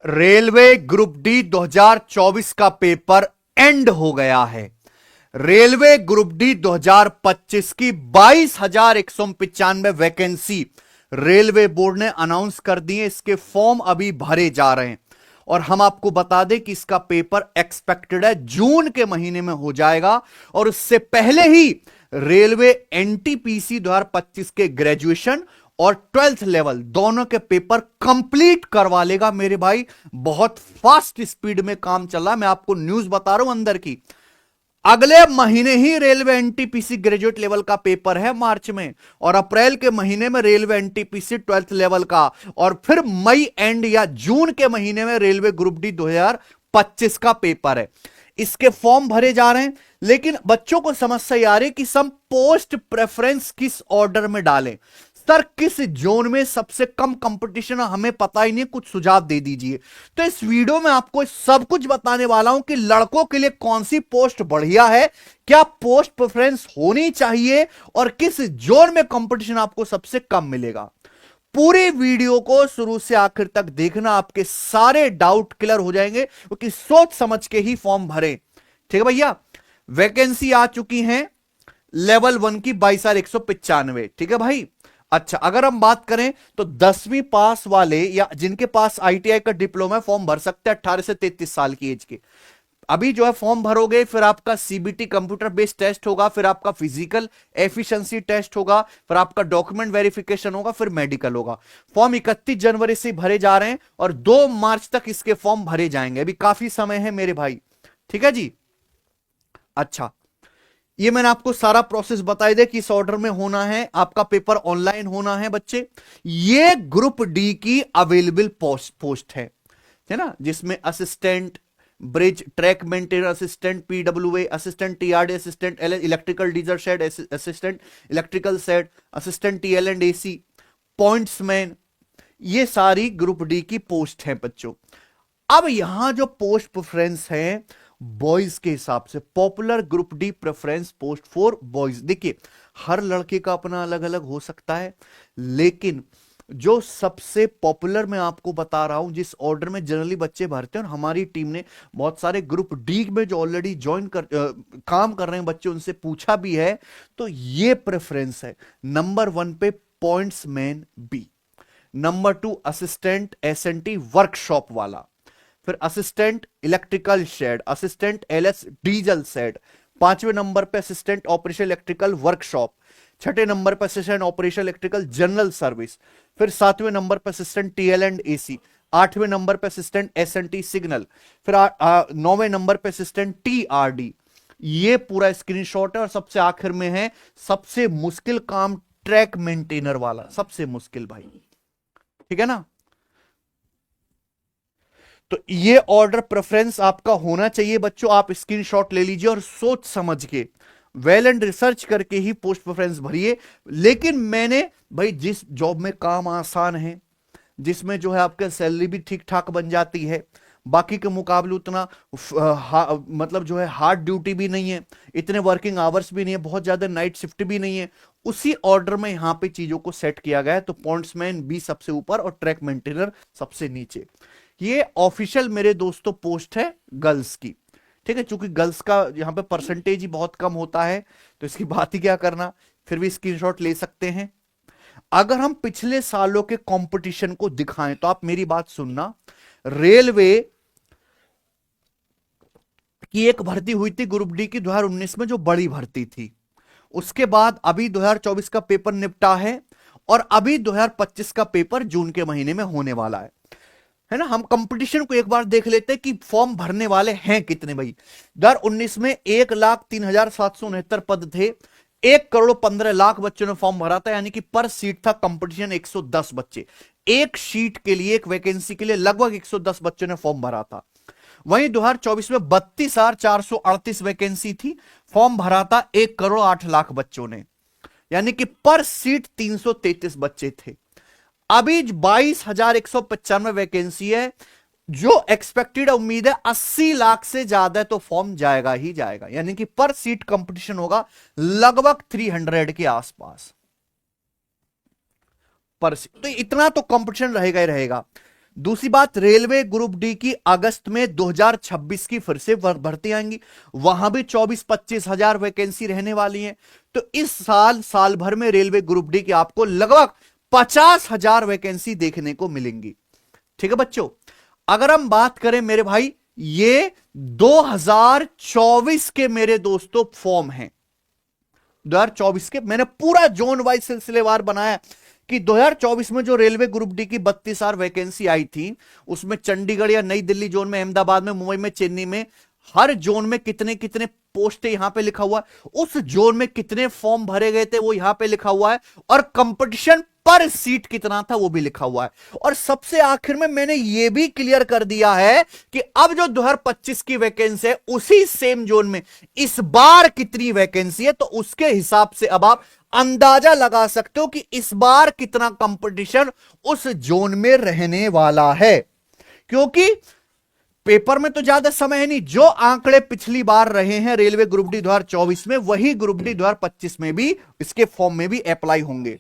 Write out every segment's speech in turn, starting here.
Railway group D 2024 का paper and हो गया है। रेलवे ग्रुप डी 2025 की 22,195 वैकेंसी रेलवे बोर्ड ने अनाउंस कर दी है। इसके फॉर्म अभी भरे जा रहे हैं और हम आपको बता दें कि इसका पेपर एक्सपेक्टेड है जून के महीने में हो जाएगा। और उससे पहले ही रेलवे एनटीपीसी 2025 के ग्रेजुएशन और 12th लेवल दोनों के पेपर कंप्लीट करवा लेगा मेरे भाई। बहुत फास्ट स्पीड में काम चल रहा है। मैं आपको न्यूज बता रहा हूं अंदर की। अगले महीने ही रेलवे एनटीपीसी ग्रेजुएट लेवल का पेपर है मार्च में, और अप्रैल के महीने में रेलवे एनटीपीसी 12th लेवल का, और फिर मई एंड या जून के महीने में रेलवे ग्रुप डी 2025 का पेपर है। इसके फॉर्म भरे जा रहे हैं, लेकिन बच्चों को समस्या आ रही है कि सम पोस्ट प्रेफरेंस किस ऑर्डर में डालें। सर किस जोन में सबसे कम कंपटीशन है हमें पता ही नहीं, कुछ सुझाव दे दीजिए। तो इस वीडियो में आपको सब कुछ बताने वाला हूं कि लड़कों के लिए कौन सी पोस्ट बढ़िया है, क्या पोस्ट प्रेफरेंस होनी चाहिए, और किस जोन में कंपटीशन आपको सबसे कम मिलेगा। पूरी वीडियो को शुरू से आखिर तक देखना, आपके सारे डाउट क्लियर हो जाएंगे, क्योंकि सोच समझ के ही फॉर्म भरे। ठीक है भैया। वैकेंसी आ चुकी है लेवल 1 की 22,195। ठीक है भाई। अच्छा, अगर हम बात करें तो 10वीं पास वाले या जिनके पास आईटीआई का डिप्लोमा फॉर्म भर सकते हैं 18 से 33 साल की एज के। अभी जो है फॉर्म भरोगे, फिर आपका सीबीटी कंप्यूटर बेस्ड टेस्ट होगा, फिर आपका फिजिकल एफिशिएंसी टेस्ट होगा, फिर आपका डॉक्यूमेंट वेरिफिकेशन होगा, फिर मेडिकल होगा। फॉर्म 31 जनवरी से भरे जा रहे हैं और 2 मार्च तक इसके फॉर्म भरे जाएंगे। अभी काफी समय है मेरे भाई। ठीक है जी। अच्छा, ये मैंने आपको सारा प्रोसेस बताई दे कि इस ऑर्डर में होना है, आपका पेपर ऑनलाइन होना है बच्चे। ये ग्रुप डी की अवेलेबल पोस्ट है ना, जिसमें assistant bridge track maintainer, assistant PWA, assistant TRD, assistant electrical diesel shed, assistant electrical shed, assistant TL and AC, pointsman, ये सारी ग्रुप डी की पोस्ट है बच्चों। अब यहां जो पोस्ट प्रेफरेंस है बॉयज के हिसाब से, popular group D preference post for boys. देखिए, हर लड़के का अपना अलग अलग हो सकता है, लेकिन जो सबसे पॉपुलर मैं आपको बता रहा हूं, जिस ऑर्डर में जनरली बच्चे भरते हैं, और हमारी टीम ने बहुत सारे ग्रुप डी में जो ऑलरेडी ज्वाइन काम कर रहे हैं बच्चे, उनसे पूछा भी है, तो ये प्रेफरेंस है। नंबर 1 पे pointsman B, number 2 assistant SNT workshop वाला, फिर assistant electrical shed, assistant LS diesel shed, 5वें नंबर पे असिस्टेंट ऑपरेशन इलेक्ट्रिकल वर्कशॉप, 6ठे नंबर पे assistant operation electrical general service, फिर 7वें नंबर पे असिस्टेंट टीएल एंड एसी, 8वें नंबर पे असिस्टेंट एसएनटी सिग्नल, फिर 9वें नंबर पे असिस्टेंट टीआरडी। ये पूरा स्क्रीनशॉट है। और सबसे आखिर में है सबसे मुश्किल काम, ट्रैक मेंटेनर वाला, सबसे मुश्किल भाई। ठीक है ना। तो ये ऑर्डर प्रेफरेंस आपका होना चाहिए बच्चों। आप स्क्रीनशॉट ले लीजिए और सोच समझ के वेल एंड रिसर्च करके ही पोस्ट प्रेफरेंस भरिए। लेकिन मैंने भाई, जिस जॉब में काम आसान है, जिसमें जो है आपके सैलरी भी ठीक ठाक बन जाती है, बाकी के मुकाबले उतना मतलब जो है हार्ड ड्यूटी भी नहीं है, इतने वर्किंग आवर्स भी नहीं है, बहुत ज्यादा नाइट शिफ्ट भी नहीं है, उसी ऑर्डर में यहां पे चीजों को सेट किया गया है। तो पॉइंट्समैन बी सबसे ऊपर और ट्रैक मेंटेनर सबसे नीचे। ये ऑफिशियल मेरे दोस्तों पोस्ट है गर्ल्स की। ठीक है, चूंकि गर्ल्स का यहां पे परसेंटेज ही बहुत कम होता है, तो इसकी बात ही क्या करना। फिर भी स्क्रीनशॉट ले सकते हैं। अगर हम पिछले सालों के कंपटीशन को दिखाएं तो आप मेरी बात सुनना। रेलवे की एक भर्ती हुई थी ग्रुप डी की 2019 में, जो बड़ी भर्ती थी। उसके बाद अभी 2024 का पेपर निपटा है, और अभी 2025 का पेपर जून के महीने में होने वाला है ना। हम कंपटीशन को एक बार देख लेते हैं कि फॉर्म भरने वाले हैं कितने भाई। 2019 में 1,03,769 पद थे। 1,15,00,000 बच्चों ने फॉर्म भरा था, यानी कि पर सीट था कंपटीशन 110 बच्चे। एक सीट के लिए, एक वैकेंसी के लिए लगभग 110 बच्चों ने फॉर्म भरा था। वहीं 2024 में 32,438 वैकेंसी थी, फॉर्म भरा था 1,08,00,000 बच्चों ने, यानी कि पर सीट 333 बच्चे थे। अभी 22,195 वैकेंसी है। जो एक्सपेक्टेड उम्मीद है 80 लाख से ज्यादा, तो फॉर्म जाएगा ही जाएगा, यानी कि पर सीट कंपटीशन होगा लगभग 300 के आसपास पर सीट। तो इतना तो कंपटीशन रहेगा ही रहेगा। दूसरी बात, रेलवे ग्रुप डी की अगस्त में 2026 की फिर से भर्ती आएंगी, वहां भी 24-25 हजार वैकेंसी रहने वाली है। तो इस साल भर में रेलवे ग्रुप डी की आपको लगभग 50,000 वैकेंसी देखने को मिलेंगी। ठीक है बच्चों, अगर हम बात करें मेरे भाई, ये 2024 के मेरे दोस्तों फॉर्म हैं। 2024 के मैंने पूरा जोन वाइज सिलसिलेवार बनाया कि 2024 में जो रेलवे ग्रुप डी की 32,000 वैकेंसी आई थी, उसमें चंडीगढ़ या नई दिल्ली जोन में, अहमदाबाद में, मुंबई में, चेन्नई में, हर जोन में कितने कितने पोस्ट यहां पे लिखा हुआ है, उस जोन में कितने फॉर्म भरे गए थे वो यहां पे लिखा हुआ है, और कंपटीशन पर सीट कितना था वो भी लिखा हुआ है। और सबसे आखिर में मैंने ये भी क्लियर कर दिया है कि अब जो 2025 की वैकेंसी है उसी सेम जोन में इस बार कितनी वैकेंसी है, तो उसके हिसाब से अब आप अंदाजा लगा सकते हो कि इस बार कितना कंपटीशन उस जोन में रहने वाला है। क्योंकि पेपर में तो ज्यादा समय है नहीं, जो आंकड़े पिछली बार रहे हैं रेलवे ग्रुप डी 2024 में, वही ग्रुप डी 2025 में भी इसके फॉर्म में भी अप्लाई होंगे।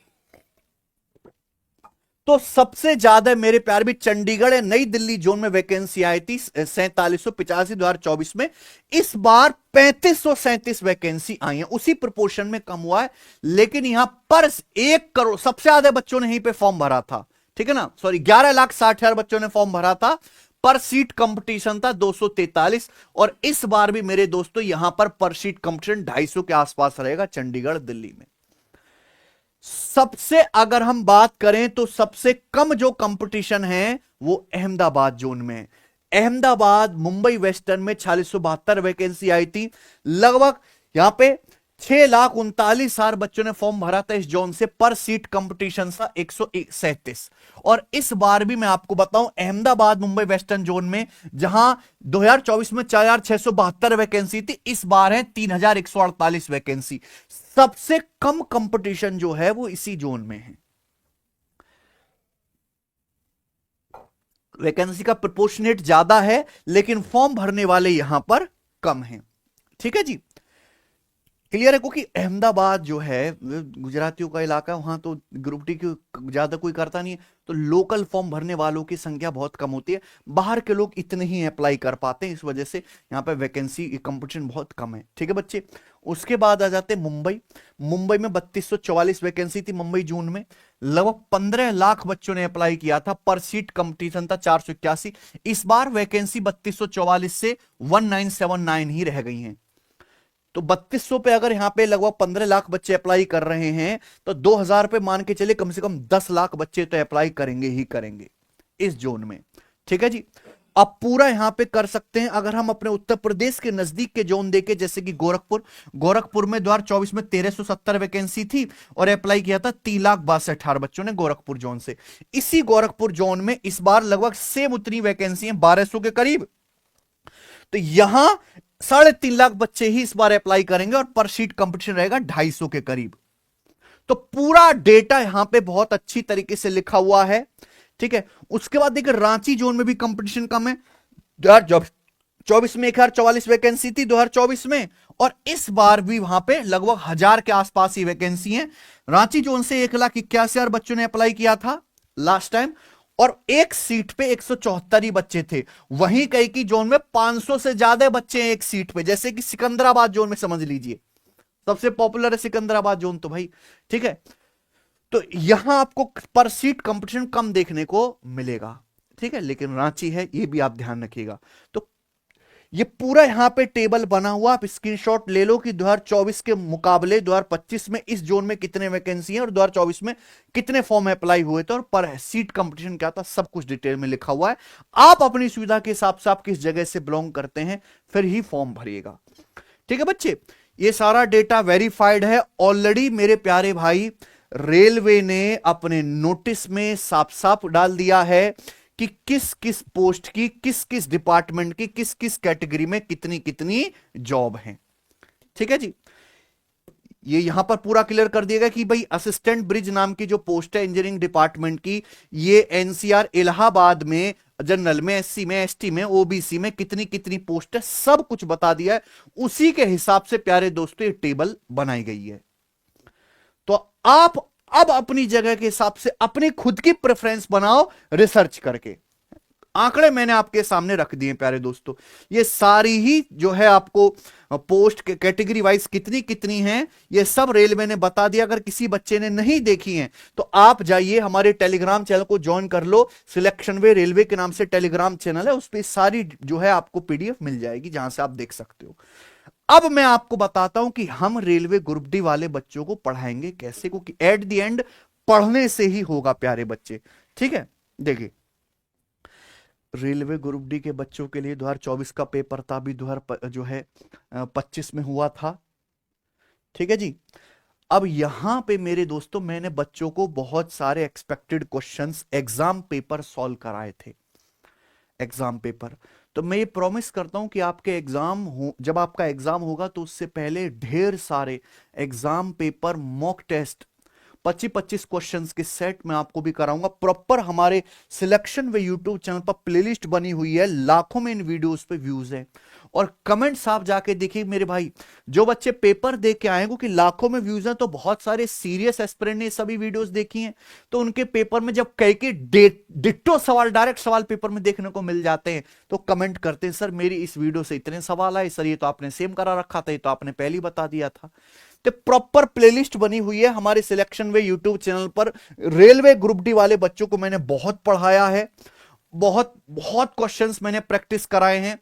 तो सबसे ज्यादा मेरे प्यार भी चंडीगढ़ या नई दिल्ली जोन में वैकेंसी आई थी 4785 2024 में। इस बार 3537 वैकेंसी आई है, उसी प्रोपोर्शन में कम हुआ है, लेकिन यहां पर 1 करोड़ सबसे ज्यादा बच्चों ने यहीं पे फॉर्म भरा था। ठीक है ना, सॉरी 11,60,000 बच्चों ने फॉर्म भरा था, पर सीट कंपटीशन था 243। और इस बार भी मेरे दोस्तों यहां पर सीट कंपटीशन 250 के आसपास रहेगा चंडीगढ़ दिल्ली में। सबसे अगर हम बात करें तो सबसे कम जो कंपटीशन है वो अहमदाबाद जोन में। अहमदाबाद मुंबई वेस्टर्न में 4672 वैकेंसी आई थी, लगभग यहां पे 6,39,000 बच्चों ने फॉर्म भरा था इस जोन से, पर सीट कंपटीशन था 137। और इस बार भी मैं आपको बताऊं, अहमदाबाद मुंबई वेस्टर्न जोन में जहां 2024 में 4,672 वैकेंसी थी, इस बार है 3,148 वैकेंसी। सबसे कम कंपटीशन जो है वो इसी जोन में है। वैकेंसी का प्रोपोर्शनेट ज्यादा है, लेकिन फॉर्म भरने वाले यहां पर कम हैं। ठीक है जी, क्लियर है। क्योंकि अहमदाबाद जो है गुजरातियों का इलाका, वहां तो ग्रुप डी की ज्यादा कोई करता नहीं है, तो लोकल फॉर्म भरने वालों की संख्या बहुत कम होती है, बाहर के लोग इतने ही अप्लाई कर पाते हैं, इस वजह से यहाँ पे वैकेंसी कंपटीशन बहुत कम है। ठीक है बच्चे, उसके बाद आ जाते हैं मुंबई। मुंबई में 3244 वैकेंसी थी मुंबई जून में, लगभग 15 लाख बच्चों ने अप्लाई किया था, पर सीट कंपटीशन था 481। इस बार वैकेंसी 3244 से 1979 ही रह गई हैं। तो 3200 पे अगर यहां पे लगभग 15 लाख बच्चे अप्लाई कर रहे हैं, तो 2000 पे मान के चले कम से कम 10 लाख बच्चे तो अप्लाई करेंगे ही करेंगे इस जोन में। ठीक है जी, अब पूरा यहां पे कर सकते हैं। अगर हम अपने उत्तर प्रदेश के नजदीक के जोन देखें, जैसे कि गोरखपुर में 2024 में 1370 वैकेंसी थी और अप्लाई किया था 3,62,000 बच्चों ने गोरखपुर जोन से। इसी गोरखपुर जोन में इस बार लगभग सेम उतनी वैकेंसी है, 1200 के करीब। तो यहां 3.5 लाख बच्चे ही इस बार अप्लाई करेंगे और पर सीट कंपटीशन रहेगा 250 के करीब। तो पूरा डेटा यहां पे बहुत अच्छी तरीके से लिखा हुआ है। ठीक है, उसके बाद देखिए रांची जोन में भी कंपटीशन कम है। 2024 में 1,044 वैकेंसी थी 2024 में, और इस बार भी वहां पे लगभग 1,000 के आसपास ही वैकेंसी है। रांची जोन से 1,81,000 बच्चों ने अप्लाई किया था लास्ट टाइम, और एक सीट पे 174 ही बच्चे थे। वहीं कई की जोन में 500 से ज्यादा बच्चे हैं एक सीट पे, जैसे कि सिकंदराबाद जोन में समझ लीजिए, सबसे पॉपुलर है सिकंदराबाद जोन तो भाई। ठीक है, तो यहां आपको पर सीट कंपटीशन कम देखने को मिलेगा। ठीक है, लेकिन रांची है, ये भी आप ध्यान रखिएगा। तो ये पूरा यहां पे टेबल बना हुआ, आप स्क्रीनशॉट ले लो कि 2024 के मुकाबले 2025 में इस जोन में कितने वैकेंसी हैं और 2024 में कितने फॉर्म अप्लाई हुए थे और पर सीट कंपटीशन क्या था, सब कुछ डिटेल में लिखा हुआ है। आप अपनी सुविधा के हिसाब से आप किस जगह से बिलोंग करते हैं फिर ही फॉर्म भरिएगा। ठीक है बच्चे, ये सारा डेटा वेरीफाइड है ऑलरेडी। मेरे प्यारे भाई, रेलवे ने अपने नोटिस में साफ साफ डाल दिया है कि किस किस पोस्ट की, किस किस डिपार्टमेंट की, किस किस कैटेगरी में कितनी कितनी जॉब है। ठीक है जी, ये यहां पर पूरा क्लियर कर दिएगा कि भाई असिस्टेंट ब्रिज नाम की जो पोस्ट है इंजीनियरिंग डिपार्टमेंट की, ये एनसीआर इलाहाबाद में जनरल में, एससी में, एसटी में, ओबीसी में कितनी कितनी पोस्ट है, सब कुछ बता दिया है। उसी के हिसाब से प्यारे दोस्तों ये टेबल बनाई गई है। तो आप अब अपनी जगह के हिसाब से अपनी खुद की प्रेफरेंस बनाओ रिसर्च करके। आंकड़े मैंने आपके सामने रख दिए प्यारे दोस्तों। ये सारी ही जो है आपको पोस्ट के कैटेगरी वाइज कितनी कितनी हैं ये सब रेलवे ने बता दिया। अगर किसी बच्चे ने नहीं देखी हैं तो आप जाइए हमारे टेलीग्राम चैनल को ज्वाइन कर लो। सिलेक्शन वे रेलवे के नाम से टेलीग्राम चैनल है, उस पर सारी जो है आपको पीडीएफ मिल जाएगी जहां से आप देख सकते हो। अब मैं आपको बताता हूं कि हम रेलवे ग्रुप डी वाले बच्चों को पढ़ाएंगे कैसे, क्योंकि एट द एंड पढ़ने से ही होगा प्यारे बच्चे। ठीक है, देखिए रेलवे ग्रुप डी के बच्चों के लिए 2024 का पेपर था, अभी 2025 में हुआ था। ठीक है जी। अब यहां पे मेरे दोस्तों मैंने बच्चों को बहुत सारे expected questions exam paper solve कराए थे। एग्जाम पेपर तो मैं ये प्रॉमिस करता हूं कि आपके एग्जाम हो, जब आपका एग्जाम होगा तो उससे पहले ढेर सारे exam paper mock test 25-25 questions के सेट में आपको भी कराऊंगा। प्रॉपर हमारे सिलेक्शन वे यूट्यूब चैनल पर प्लेलिस्ट बनी हुई है, लाखों में इन वीडियोस पे व्यूज है। और कमेंट्स आप जाके देखिए मेरे भाई, जो बच्चे पेपर दे के आए क्योंकि लाखों में व्यूज हैं तो बहुत सारे सीरियस एस्पिरेंट ने सभी वीडियोस देखी हैं, तो उनके पेपर में जब कई के डिट्टो सवाल डायरेक्ट सवाल पेपर में देखने को मिल जाते हैं तो कमेंट करते हैं सर मेरी इस वीडियो से इतने सवाल आए, सर ये तो आपने सेम करा रखा था, ये तो आपने पहले ही बता दिया था। तो प्रॉपर प्लेलिस्ट बनी हुई है हमारे सिलेक्शन वे यूट्यूब चैनल पर। रेलवे ग्रुप डी वाले बच्चों को मैंने बहुत पढ़ाया है, बहुत बहुत क्वेश्चंस मैंने प्रैक्टिस कराए हैं।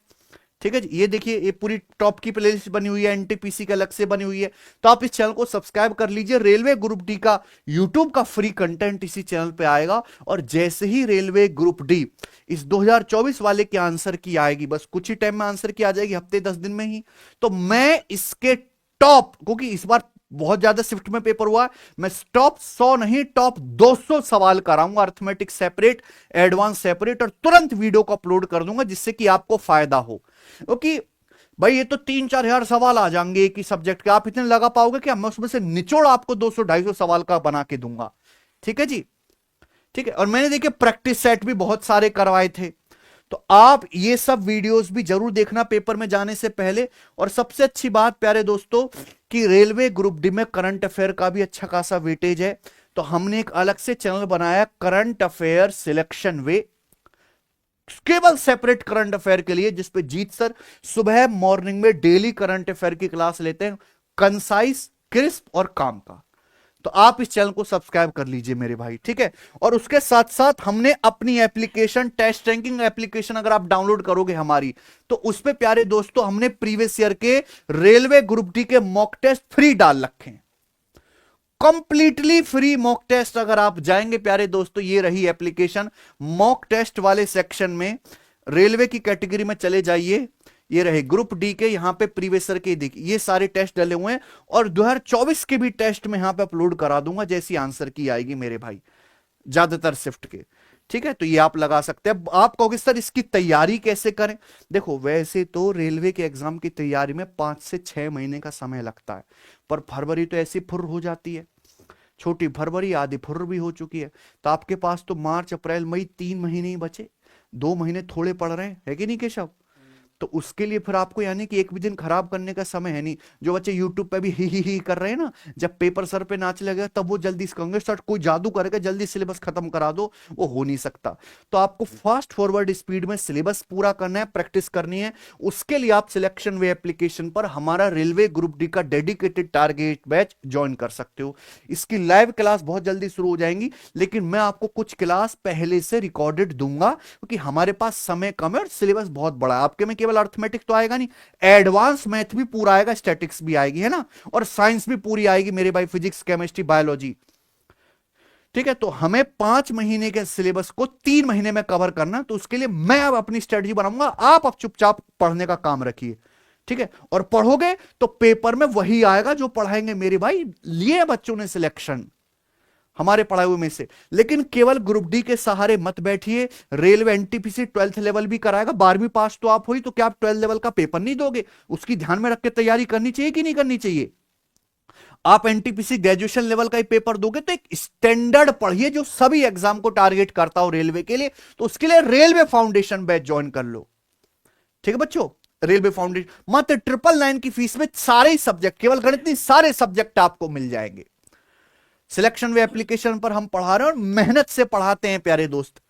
ठीक है जी, ये देखिए ये पूरी टॉप की प्लेलिस्ट बनी हुई है, एनटीपीसी के अलग से बनी हुई है। तो आप इस चैनल को सब्सक्राइब कर लीजिए। रेलवे ग्रुप डी का यूट्यूब का फ्री कंटेंट इसी चैनल पे आएगा, और जैसे ही रेलवे ग्रुप डी इस 2024 वाले के आंसर की आएगी, बस कुछ ही टाइम में आंसर की आ जाएगी, हफ्ते 10 दिन में ही, तो मैं इसके टॉप, क्योंकि इस बार बहुत ज्यादा शिफ्ट में पेपर हुआ है, मैं टॉप 100 नहीं टॉप 200 सवाल कराऊंगा, अर्थमेटिक सेपरेट, एडवांस सेपरेट, और तुरंत वीडियो को अपलोड कर दूंगा जिससे कि आपको फायदा हो। क्योंकि भाई ये तो 3-4 हजार सवाल आ जाएंगे एक ही सब्जेक्ट के, आप इतने लगा पाओगे क्या? मैं उसमें से निचोड़ आपको 200-250 सवाल का बना के दूंगा। ठीक है जी, ठीक है। और मैंने देखिए प्रैक्टिस सेट भी बहुत सारे करवाए थे, तो आप ये सब वीडियोस भी जरूर देखना पेपर में जाने से पहले। और सबसे अच्छी बात प्यारे दोस्तों कि रेलवे ग्रुप डी में करंट अफेयर का भी अच्छा खासा वेटेज है, तो हमने एक अलग से चैनल बनाया करंट अफेयर सिलेक्शन वे, केवल सेपरेट करंट अफेयर के लिए, जिसपे जीत सर सुबह मॉर्निंग में डेली करंट अफेयर की क्लास लेते हैं, कंसाइज, क्रिस्प और काम का। तो आप इस चैनल को सब्सक्राइब कर लीजिए मेरे भाई। ठीक है, और उसके साथ साथ हमने अपनी एप्लीकेशन टेस्ट रैंकिंग एप्लीकेशन अगर आप डाउनलोड करोगे हमारी, तो उस पे प्यारे दोस्तों हमने प्रीवियस ईयर के रेलवे ग्रुप डी के मॉक टेस्ट फ्री डाल रखे हैं, कंप्लीटली फ्री मॉक टेस्ट। अगर आप जाएंगे प्यारे दोस्तों, ये रही एप्लीकेशन, मॉक टेस्ट वाले सेक्शन में रेलवे की कैटेगरी में चले जाइए, ये रहे ग्रुप डी के, यहां पे प्रीवियस ईयर के देखिए ये सारे टेस्ट डले हुए हैं, और 2024 के भी टेस्ट में यहां पे अपलोड करा दूंगा जैसी आंसर की आएगी मेरे भाई, ज्यादातर शिफ्ट के। ठीक है, तो ये आप लगा सकते हैं। आप कहोगे सर इसकी तैयारी कैसे करें? देखो वैसे तो रेलवे के एग्जाम की तैयारी में 5 से 6 महीने का समय लगता है, पर फरवरी तो ऐसी फुर्र हो जाती है, छोटी फरवरी आधी फुर्र भी हो चुकी है, तो आपके पास तो मार्च अप्रैल मई 3 महीने ही बचे, 2 महीने थोड़े पड़ रहे हैं, है कि नहीं केशव? तो उसके लिए फिर आपको यानी कि एक भी दिन खराब करने का समय है नहीं। जो बच्चे यूट्यूब पे भी ही कर रहे हैं ना, जब पेपर सर पे नाच लगेगा तब वो जल्दी कहेंगे सर कोई जादू करके जल्दी सिलेबस खत्म करा दो, वो हो नहीं सकता। तो आपको फास्ट फॉरवर्ड स्पीड में सिलेबस पूरा करना है, प्रैक्टिस करनी है। उसके लिए आप सिलेक्शन वे एप्लीकेशन पर हमारा रेलवे ग्रुप डी का डेडिकेटेड टारगेट बैच ज्वाइन कर सकते हो। इसकी लाइव क्लास बहुत जल्दी शुरू हो जाएंगी, लेकिन मैं आपको कुछ क्लास पहले से रिकॉर्डेड दूंगा, क्योंकि हमारे पास समय कम है और सिलेबस बहुत बड़ा है। आपके में केवल अर्थमेटिक तो आएगा नहीं, एडवांस मैथ भी पूरा आएगा, स्टैटिक्स भी आएगी, है ना, और साइंस भी पूरी आएगी मेरे भाई, फिजिक्स, केमिस्ट्री, बायोलॉजी। ठीक है, तो हमें 5 महीने के सिलेबस को 3 महीने में कवर करना, तो उसके लिए मैं अब अपनी स्ट्रेटजी बनाऊंगा, आप अब चुपचाप पढ़ने का काम रखिए। ठीक है, और पढ़ोगे तो पेपर में वही आएगा जो पढ़ाएंगे मेरे भाई, लिए बच्चों ने सिलेक्शन हमारे पढ़ाए हुए में से। लेकिन केवल ग्रुप डी के सहारे मत बैठिए, रेलवे एनटीपीसी 12th लेवल भी कराएगा, 12वीं पास तो आप हुई, तो क्या आप 12th लेवल का पेपर नहीं दोगे? उसकी ध्यान में रख के तैयारी करनी चाहिए कि नहीं करनी चाहिए? आप एनटीपीसी ग्रेजुएशन लेवल का ही पेपर दोगे तो एक स्टैंडर्ड पढ़िए जो सभी एग्जाम को टारगेट करता हो रेलवे के लिए, तो उसके लिए रेलवे फाउंडेशन बैच ज्वाइन कर लो। ठीक है बच्चों, रेलवे फाउंडेशन मात्र 999 की फीस में सारे सब्जेक्ट, केवल गणित नहीं सारे सब्जेक्ट आपको मिल जाएंगे। सिलेक्शन वे एप्लीकेशन पर हम पढ़ा रहे हैं और मेहनत से पढ़ाते हैं प्यारे दोस्त।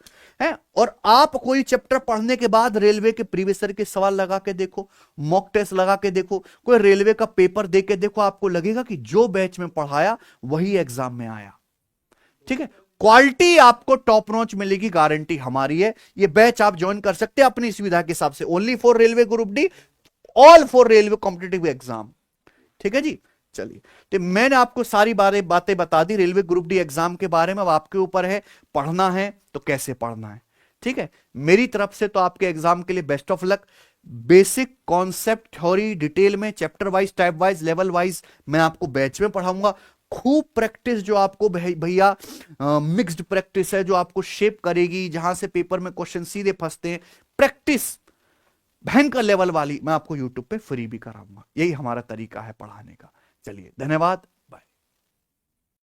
है। और आप कोई चैप्टर पढ़ने के बाद रेलवे के प्रीवियस ईयर के सवाल लगा के देखो, मॉक टेस्ट लगा के देखो, कोई रेलवे का पेपर दे के देखो, आपको लगेगा कि जो बैच में पढ़ाया वही एग्जाम में आया। ठीक है, क्वालिटी आपको टॉप नॉच मिलेगी, गारंटी हमारी है। ये बैच आप ज्वाइन कर सकते हैं अपनी सुविधा के हिसाब से, only for railway group D, all for railway competitive exam. ठीक है जी, चलिए, तो मैंने आपको सारी बातें बता दी रेलवे ग्रुप डी एग्जाम के बारे में। अब आपके ऊपर है, पढ़ना है तो कैसे पढ़ना है। ठीक है, मेरी तरफ से तो आपके एग्जाम के लिए best of luck. Basic concept theory detail में, chapter wise, type wise, level wise मैं आपको बैच में पढ़ाऊंगा। खूब प्रैक्टिस जो आपको भैया मिक्स्ड प्रैक्टिस है जो आपको शेप करेगी, जहां से पेपर में क्वेश्चन सीधे फंसते हैं, प्रैक्टिस भयंकर लेवल वाली मैं आपको यूट्यूब पे फ्री भी कराऊंगा। यही हमारा तरीका है पढ़ाने का। चलिए, धन्यवाद।